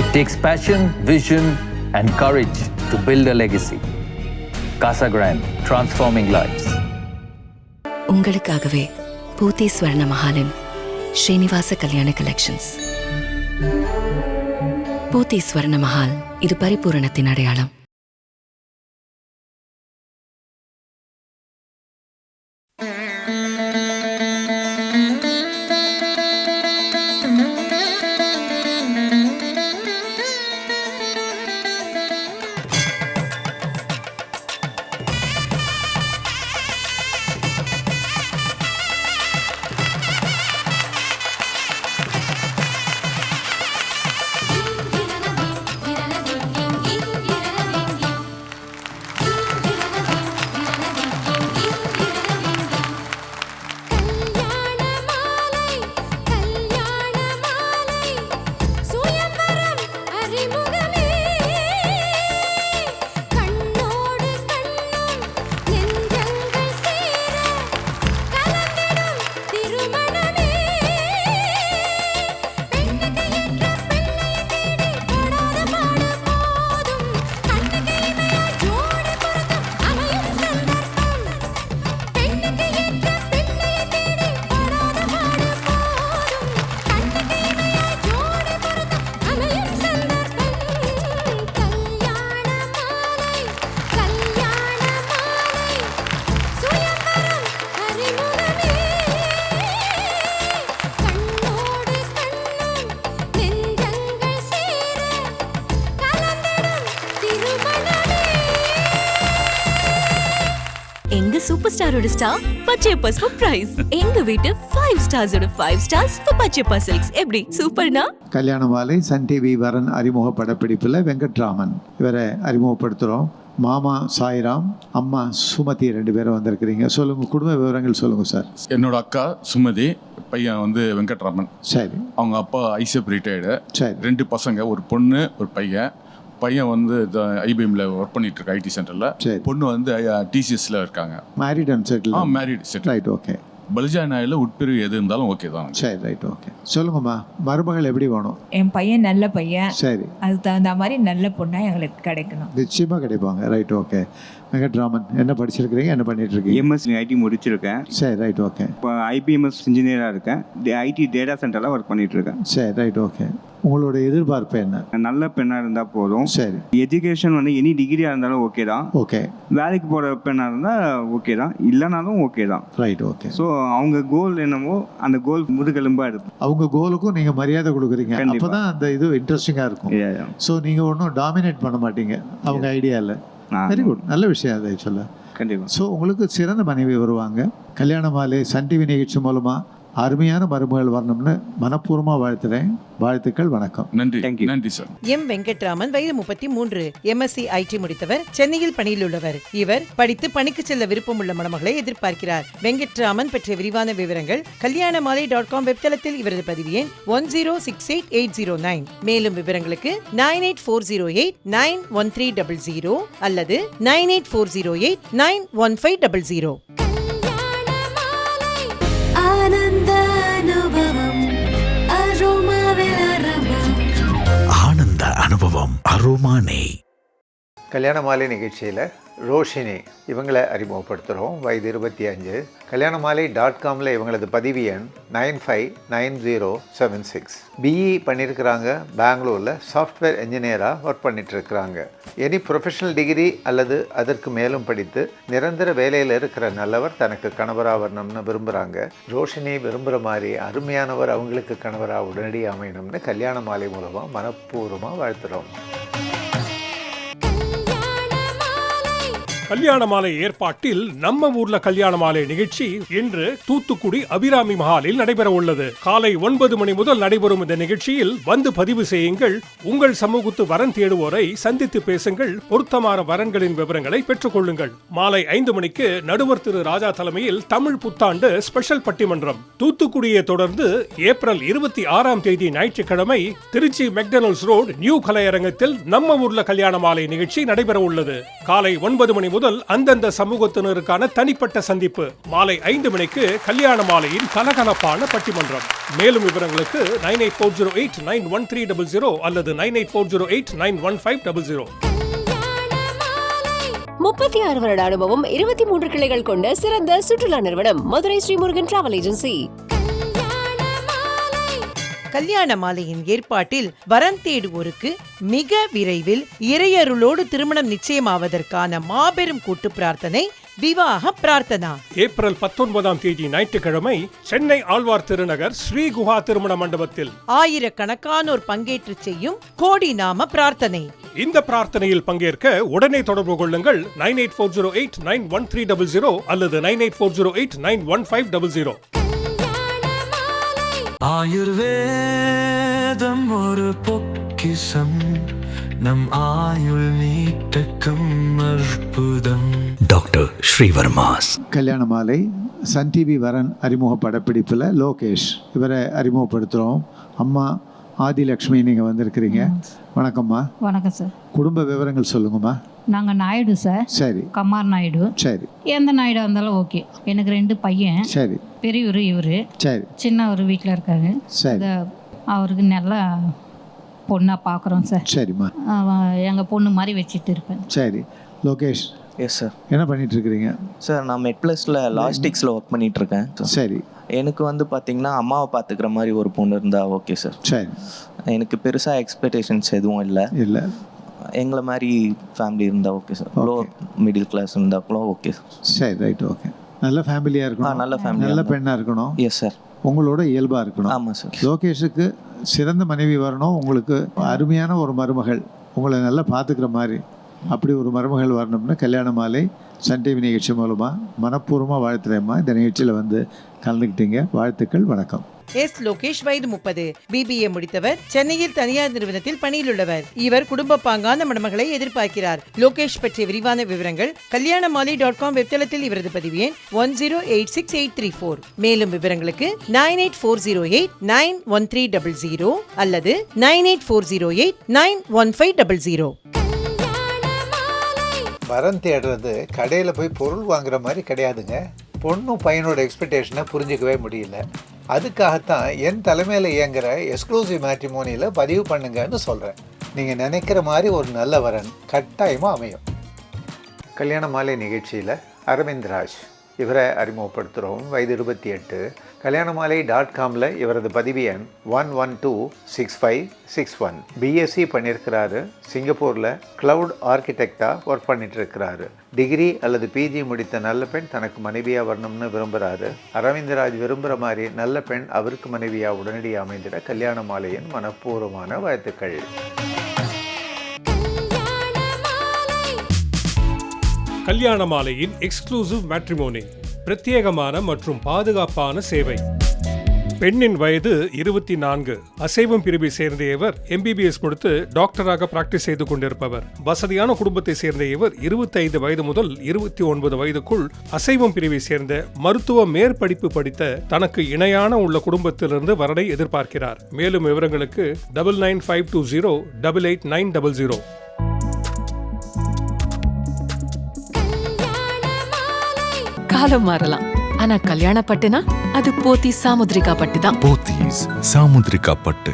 It takes passion, vision, and courage to build a legacy. Casa Grande, transforming lives. உங்களுக்காகவே பூத்தி ஸ்வர்ண மஹாலின் ஸ்ரீனிவாச கல்யாண collections. பூத்தி ஸ்வர்ண மஹால், இது பரிபூரணத்தின் அடையாளம். எங்க சூப்பர் ஸ்டாரோட ஸ்டார் பச்சையப்பாஸ் ஃபார் பிரைஸ். எங்க வீட்டு 5 ஸ்டார்ஸோட 5 ஸ்டார்ஸ் ஃபார் பச்சையப்பா சில்க்ஸ். எப்படி சூப்பர்னா? கல்யாண மாலை சன் டிவி வரன் அறிமுக படப்பிடிப்பில் வெங்கட்ராமன் இவரை அறிமுகப்படுத்துகிறோம். மாமா சாய்ராம், அம்மா சுமதி, 2 பேரும் வந்திருக்கிறீங்க. சொல்லுங்கள், குடும்ப விவரங்கள் சொல்லுங்கள் சார். என்னோட அக்கா சுமதி, பையன் வந்து வெங்கட்ராமன். சரி. அவங்க அப்பா ஐசிஎஃப் ரிட்டையர்டு. சரி. 2 பசங்க, ஒரு பொண்ணு ஒரு பையன். பையன் வந்து ஐபிஎம்ல ஒர்க் பண்ணிட்டு இருக்க ஐடி சென்டர்ல. பொண்ணு வந்து டிசிஎஸ்ல இருக்காங்க. Married and settle. Married settle. Right, okay. பல்ஜா நாயில் உட்பிரிவு எது இருந்தாலும் ஓகே தான். சரி, ரைட், ஓகே. சொல்லுங்கம்மா, மருமகள் எப்படி வேணும்? என் பையன் நல்ல பையன். சரி. அதுக்கு தகுந்த மாதிரி நல்ல பொண்ணா எங்களுக்கு கிடைக்கணும். நிச்சயமாக கிடைப்பாங்க. Right, okay. வெங்கட்ராமன், என்ன படிச்சிருக்கிறீங்க, என்ன பண்ணிட்டு இருக்கீங்க? எம்எஸ் ஐடி முடிச்சிருக்கேன். சரி, ரைட், ஓகே. இப்போ ஐபிஎம்எஸ் இன்ஜினியராக இருக்கேன். ஐடி டேட்டா சென்டரில் ஒர்க் பண்ணிட்டு இருக்கேன். சரி, ரைட், ஓகே. உங்களோட எதிர்பார்ப்பு என்ன? நல்ல பெண்ணாக இருந்தால் போதும். சரி. எஜுகேஷன் வந்து எனி டிகிரியாக இருந்தாலும் ஓகே தான். ஓகே. வேலைக்கு போகிற பெண்ணாக இருந்தால் ஓகே தான், இல்லைனாலும் ஓகே தான். Right, okay. ஸோ அவங்க கோல் என்னமோ அந்த கோல் முதுகெலும்பாக இருக்கும். அவங்க கோலுக்கும் நீங்கள் மரியாதை கொடுக்குறீங்க. அப்போ தான் அந்த இது இன்ட்ரெஸ்டிங்காக இருக்கும். ஸோ நீங்கள் ஒன்றும் டாமினேட் பண்ண மாட்டீங்க அவங்க ஐடியாவில். வெரி குட், நல்ல விஷயம் அதை சொல்ல. கண்டிப்பாக. ஸோ உங்களுக்கு சிறந்த மனைவி வருவாங்க. கல்யாண மாலை சன் டிவி நிகழ்ச்சி மூலமாக அருமையான மருமகள் வரணும்னு மனப்பூர்வமாக வாழ்த்துறேன். வாழ்த்துக்கள், வணக்கம். நன்றி. நன்றி சார். எம் வெங்கட்ராமன், வயது 33, எம்எஸ்சி ஐடி முடித்தவர், சென்னையில் பணியில் உள்ளவர். இவர் படித்து பணிக்கு செல்ல விருப்பமுள்ள மணமகளை எதிர்பார்க்கிறார். வெங்கட்ராமன் பற்றிய விரிவான விவரங்கள் kalyanamaalai.com வெப்தளத்தில் இவரது பதிவு எண் 10688009. மேலும் விவரங்களுக்கு 9840891300 அல்லது 9840891500. ஆனந்த அனுபவம் அரோமானே. கல்யாண மாலை நிகழ்ச்சியில் ரோஷினி இவங்களை அறிமுகப்படுத்துகிறோம். வயது 25. kalyanamaalai.comல இவங்களது பதிவு எண் 959076. பிஇ பண்ணியிருக்கிறாங்க. பெங்களூரில் சாஃப்ட்வேர் என்ஜினியராக ஒர்க் பண்ணிட்டுருக்கிறாங்க. எனி ப்ரொஃபஷனல் டிகிரி அல்லது அதற்கு மேலும் படித்து நிரந்தர வேலையில் இருக்கிற நல்லவர் தனக்கு கணவராக வரணும்னு விரும்புகிறாங்க. ரோஷினி விரும்புகிற மாதிரி அருமையானவர் அவங்களுக்கு கணவராக உடனடியாக அமையணும்னு கல்யாண மாலை மூலமாக மனப்பூர்வமாக வாழ்த்துகிறோம். கல்யாண மாலை ஏற்பாட்டில் நம்ம ஊர்ல கல்யாண மாலை நிகழ்ச்சி இன்று தூத்துக்குடி அபிராமி மஹாலில் நடைபெற உள்ளது. காலை 9 மணி முதல் நடைபெறும் இந்த நிகழ்ச்சியில் வந்து பதிவு செய்யுங்கள். உங்கள் சமூகத்து வரன் தேடுவோரை சந்தித்து பேசுங்கள். பொருத்தமான வரன்களின் விவரங்களை பெற்றுக் கொள்ளுங்கள். மாலை 5 மணிக்கு நடுவர் திரு ராஜா தலைமையில் தமிழ் புத்தாண்டு ஸ்பெஷல் பட்டிமன்றம். தூத்துக்குடியை தொடர்ந்து ஏப்ரல் 26ஆம் தேதி ஞாயிற்றுக்கிழமை திருச்சி மெக்டொனால்ட்ஸ் ரோடு நியூ கலையரங்கத்தில் நம்ம ஊர்ல கல்யாண மாலை நிகழ்ச்சி நடைபெற உள்ளது. காலை 9 மணி முதல் அந்தந்த சமூகத்தினருக்கான தனிப்பட்ட சந்திப்பு. மாலை 5 மணிக்கு கல்யாண மாலையின் கலகலப்பான பட்டிமன்றம். மேலும் விவரங்களுக்கு 9840891300 அல்லது 9840891500. 36 வருட அனுபவம், 23 கிளைகள் கொண்ட சிறந்த சுற்றுலா நிறுவனம் மதுரை ஸ்ரீமுருகன் டிராவல் ஏஜென்சி. கல்யாண மாலையின் ஏற்பாட்டில் வரன் தேடுவோருக்கு மிக விரைவில் இறையருளோடு திருமணம் நிச்சயமாவதற்கான மாபெரும் கூட்டு பிரார்த்தனை விவாக பிரார்த்தனா. ஏப்ரல் 19ஆம் தேதி ஞாயிற்றுக்கிழமை சென்னை ஆழ்வார் திருநகர் ஸ்ரீ குஹா திருமண மண்டபத்தில் ஆயிரக்கணக்கானோர் பங்கேற்று செய்யும் கோடி நாம பிரார்த்தனை. இந்த பிரார்த்தனையில் பங்கேற்க உடனே தொடர்பு கொள்ளுங்கள் 9840891300 அல்லது 9840891500. ஆயுர்வேதம் ஒரு பொக்கிஷம், நம் ஆயுள் நீட்டக்கும் அற்புதம். டாக்டர் ஸ்ரீவர்மாஸ். கல்யாண மாலை சன் டிவி வரன் அறிமுக படப்பிடிப்பில் லோகேஷ் இவரை அறிமுகப்படுத்துகிறோம். அம்மா ஆதிலக்ஷ்மி, நீங்கள் வந்திருக்கிறீங்க. வணக்கம்மா. வணக்கம் சார். குடும்ப விவரங்கள் சொல்லுங்கம்மா. நாங்கள் நாயுடு சார். சரி. கமார் நாயுடு. சரி. எந்த நாயுடு இருந்தாலும் ஓகே. எனக்கு 2 பையன். சரி. பெரியவர் இவர். சரி. சின்னவர் வீட்டில் இருக்காரு. சரி. அவருக்கு நல்லா பொண்ணாக பார்க்குறோம் சார். சரிம்மா. எங்கள் பொண்ணு மாதிரி வச்சுட்டு இருப்பேன். சரி. லோகேஷ். Yes sir. என்ன பண்ணிட்டு இருக்கிறீங்க? சார் நான் மெட்ப்ளஸில் லாஜிஸ்டிக்ஸில் ஒர்க் பண்ணிட்டு இருக்கேன். சரி. எனக்கு வந்து பார்த்தீங்கன்னா அம்மாவை பார்த்துக்கிற மாதிரி ஒரு பொண்ணு இருந்தால் ஓகே சார். சரி. எனக்கு பெருசாக எக்ஸ்பெக்டேஷன்ஸ் எதுவும் இல்லை. இல்லை. எங்களை மாதிரி ஃபேமிலி இருந்தால் okay sir. Lower middle class இருந்தால் கூட ஓகே சார். சரி, ரைட், ஓகே. நல்ல ஃபேமிலியாக இருக்கணும். நல்ல ஃபேமிலி, நல்ல பெண்ணாக இருக்கணும். Yes sir. உங்களோட இயல்பாக இருக்கணும். ஆமாம் சார். லோகேஷுக்கு சிறந்த மனைவி வரணும். உங்களுக்கு அருமையான ஒரு மருமகள், உங்களை நல்லா பார்த்துக்கிற மாதிரி அப்படி ஒரு மருமகள் வரணும்னு கல்யாண மாலை சன் டிவி நிகழ்ச்சி மூலமாக மனப்பூர்வமாக வாழ்த்துறேம்மா. இந்த நிகழ்ச்சியில் வந்து கலந்துக்கிட்டீங்க. வாழ்த்துக்கள். வணக்கம். எஸ். லோகேஷ், வயது 30, BBA முடித்தவர், சென்னையில் தனியார் நிறுவனத்தில் பணியில் உள்ளவர். இவர் குடும்ப பாங்கான மணமகளை எதிர்பார்க்கிறார். லோகேஷ் பற்றிய விரிவான விவரங்கள் kalyanamali.com வெப்தளத்தில் இவரது பதிவு எண் 10868834. மேலும் விவரங்களுக்கு 9840891300 அல்லது 9840891500. வரன் தேடுறது கடையில் போய் பொருள் வாங்குற மாதிரி கிடையாதுங்க. பொண்ணும் பையனோட எக்ஸ்பெக்டேஷனை புரிஞ்சிக்கவே முடியல. அதுக்காகத்தான் என் தலைமையில் இயங்குகிற எக்ஸ்க்ளூசிவ் மேட்ரிமோனியில் பதிவு பண்ணுங்கன்னு சொல்கிறேன். நீங்கள் நினைக்கிற மாதிரி ஒரு நல்ல வரன் கட்டாயமாக அமையும். கல்யாண மாலை நிகழ்ச்சியில் அரவிந்த் ராஜ் இவரை அறிமுகப்படுத்துகிறோம். வயது 28. kalyanamali.comல இவரது பதிவு எண் 1126561. BSc பண்ணியிருக்கிறாரு. சிங்கப்பூரில் கிளவுட் ஆர்கிடெக்டாக ஒர்க் பண்ணிட்டு இருக்கிறாரு. டிகிரி அல்லது PG முடித்த நல்ல பெண் தனக்கு மனைவியாக வரணும்னு விரும்புகிறாரு. அரவிந்தராஜ் விரும்புகிற மாதிரி நல்ல பெண் அவருக்கு மனைவியாக உடனடியாக அமைந்திட கல்யாண மாலையின் மனப்பூர்வமான வாழ்த்துக்கள். கல்யாண மாலையின் எக்ஸ்க்ளூசிவ் மேட்ரிமோனி, பிரத்யேகமான மற்றும் பாதுகாப்பான சேவை. பெண்ணின் வயது 24. அசைவம் பிரிவை சேர்ந்த இவர் MBBS முடித்து டாக்டராக பிராக்டிஸ் செய்து கொண்டிருப்பவர். வசதியான குடும்பத்தை சேர்ந்த இவர் 25 வயது முதல் 29 வயதுக்குள் அசைவம் பிரிவை சேர்ந்த மருத்துவ மேற்படிப்பு படித்த தனக்கு இணையான உள்ள குடும்பத்திலிருந்து வரனை எதிர்பார்க்கிறார். மேலும் விவரங்களுக்கு 9952088900. காலம் மாறலாம், ஆனா கல்யாண பட்டுனா அது போத்தி சாமுத்ரிகா பட்டு தான். போத்தீஸ் சாமுத்ரிகா பட்டு.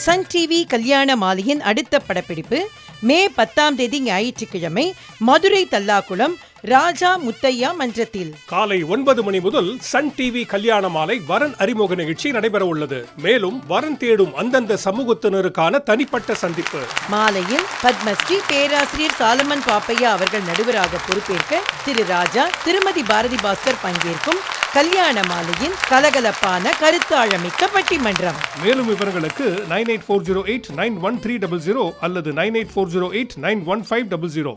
சன் டிவி கல்யாண மாலையின் அடுத்த படப்பிடிப்பு மே 10ஆம் தேதி ஞாயிற்றுக்கிழமை மதுரை தல்லாக்குளம் ராஜா முத்தையா மன்றத்தில் காலை 9 மணி முதல் சன் டிவி கல்யாண மாலை வரன் அறிமுக நிகழ்ச்சி நடைபெற உள்ளது. மேலும் வரன் தேடும் அந்தந்த சமூகத்தினருக்கான தனிப்பட்ட சந்திப்பு. மாலையில் பத்மஸ்ரீ பேராசிரியர் சாலமன் பாப்பையா அவர்கள் நடுவராக பொறுப்பேற்க திரு ராஜா, திருமதி பாரதி பாஸ்கர் பங்கேற்கும் கல்யாண மாலையின் கலகலப்பான கருத்தாழமிக்க பட்டிமன்றம். மேலும் விவரங்களுக்கு 9840891300 அல்லது 9840891500.